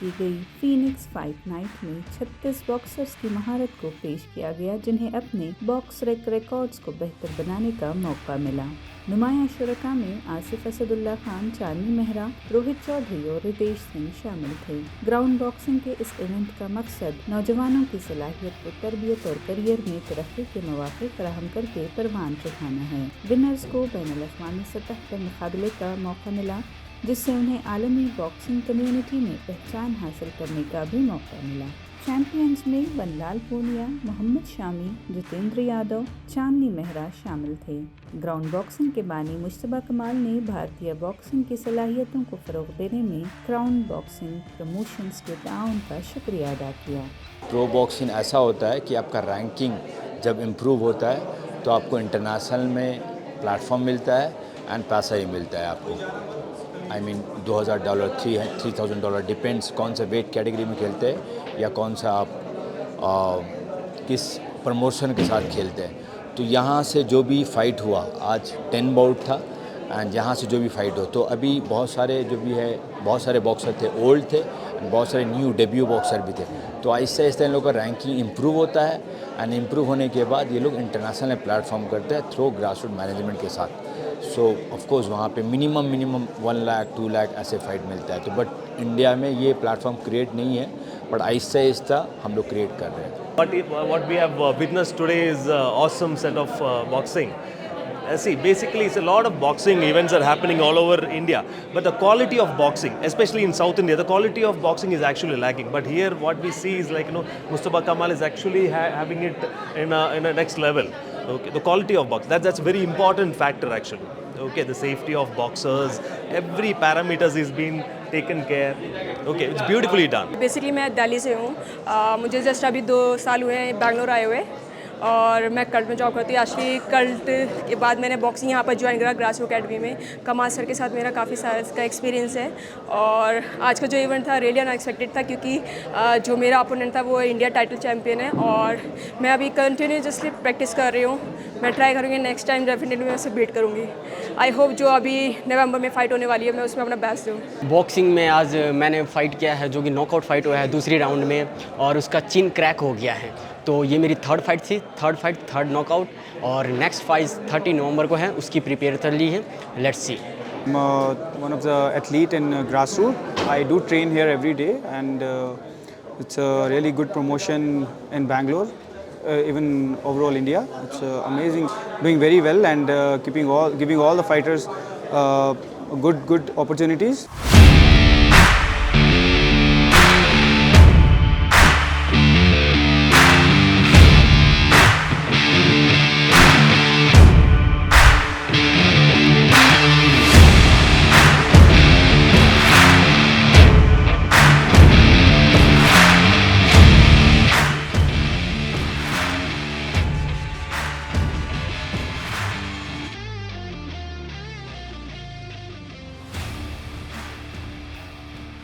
की गई Phoenix fight night में 36 बॉक्सर्स की महारत को पेश किया गया, जिन्हें अपने बॉक्स रिकॉर्ड्स को बेहतर बनाने का मौका मिला। नुमाया शुरका में आसिफ असदुल्ला खान, चांदनी मेहरा, रोहित चौधरी और रितेश सिंह शामिल थे। ग्राउंड बॉक्सिंग के इस इवेंट का मकसद नौजवानों की सलाहियत को तरबियत और करियर में तरक्की के मौके फराहम करके परवान चढ़ाना है। विनर्स को बैनुल-अक़वामी सतह पर मुकाबले का मौका मिला, जिससे उन्हें आलमी बॉक्सिंग कम्युनिटी में पहचान हासिल करने का भी मौका मिला। चैंपियंस में बनलाल पूनिया, मोहम्मद शामी, जितेंद्र यादव, चांदनी मेहरा शामिल थे। ग्राउंड बॉक्सिंग के बानी मुश्तबा कमाल ने भारतीय बॉक्सिंग की सलाहियतों को फ़रोग़ देने में क्राउन बॉक्सिंग प्रमोशंस के ताउन का शुक्रिया अदा किया। प्रो बॉक्सिंग ऐसा होता है कि आपका रैंकिंग जब इम्प्रूव होता है तो आपको इंटरनेशनल में प्लेटफॉर्म मिलता है एंड पैसा ही मिलता है आपको। I mean $2000, $3000 डिपेंड्स कौन सा वेट कैटेगरी में खेलते हैं या कौन सा आप किस प्रमोशन के साथ खेलते हैं। तो यहाँ से जो भी फ़ाइट हुआ, आज 10 बाउट था एंड यहाँ से जो भी फ़ाइट हो, तो अभी बहुत सारे जो भी है, बहुत सारे बॉक्सर थे ओल्ड थे एंड बहुत सारे न्यू डेब्यू बॉक्सर भी थे। तो आहिस्ता आहिस्ता इन लोगों का रैंकिंग इम्प्रूव होता है एंड इम्प्रूव होने के बाद ये लोग इंटरनेशनल प्लेटफॉर्म करते हैं थ्रू ग्रासरूट मैनेजमेंट के साथ। सो ऑफकोर्स वहाँ पे मिनिमम 1 लाख 2 लाख ऐसे फाइट मिलता है। तो बट इंडिया में ये प्लेटफॉर्म क्रिएट नहीं है, बट आहिस्ता आहिस्ता हम लोग क्रिएट कर रहे हैं। What we have witnessed today is awesome set of boxing. See, basically, it's a lot of boxing events are happening all over India, but the quality of boxing, especially in South India, the quality of boxing is actually lacking. But here, what we see is like Mustafa Kamal is actually having it in a next level. Okay, the quality of boxing, that's very important factor actually. Okay, the safety of boxers, every parameters is being taken care. Okay, it's beautifully done. Basically, मैं दिल्ली से हूँ। मुझे just अभी 2 साल हुए हैं बैंगलोर आए हुए, और मैं कल्ट में जॉब करती हूँ। एक्चुअली कल्ट के बाद मैंने बॉक्सिंग यहाँ पर ज्वाइन करा ग्रासरूट अकेडमी में। कमाल सर के साथ मेरा काफ़ी साल का एक्सपीरियंस है, और आज का जो इवेंट था रियली अनएक्सपेक्टेड था, क्योंकि जो मेरा अपोनेंट था वो इंडिया टाइटल चैम्पियन है, और मैं अभी कंटिन्यूसली प्रैक्टिस कर रही हूँ। मैं ट्राई करूँगी नेक्स्ट टाइम डेफिनेटली मैं उसे बीट करूँगी। आई होप जो अभी नवंबर में फ़ाइट होने वाली है मैं उसमें अपना बेस्ट दूँ। बॉक्सिंग में आज मैंने फ़ाइट किया है जो कि नॉकआउट फ़ाइट हुआ है दूसरी राउंड में, और उसका चिन क्रैक हो गया है। तो ये मेरी थर्ड नॉकआउट, और नेक्स्ट फाइट 30 नवंबर को है, उसकी प्रिपेयर कर ली है। Let's see. One of the athlete in grassroots. I do train here every day, and it's a really good promotion in Bangalore, even overall India. It's amazing, doing very well, and giving all the fighters good opportunities.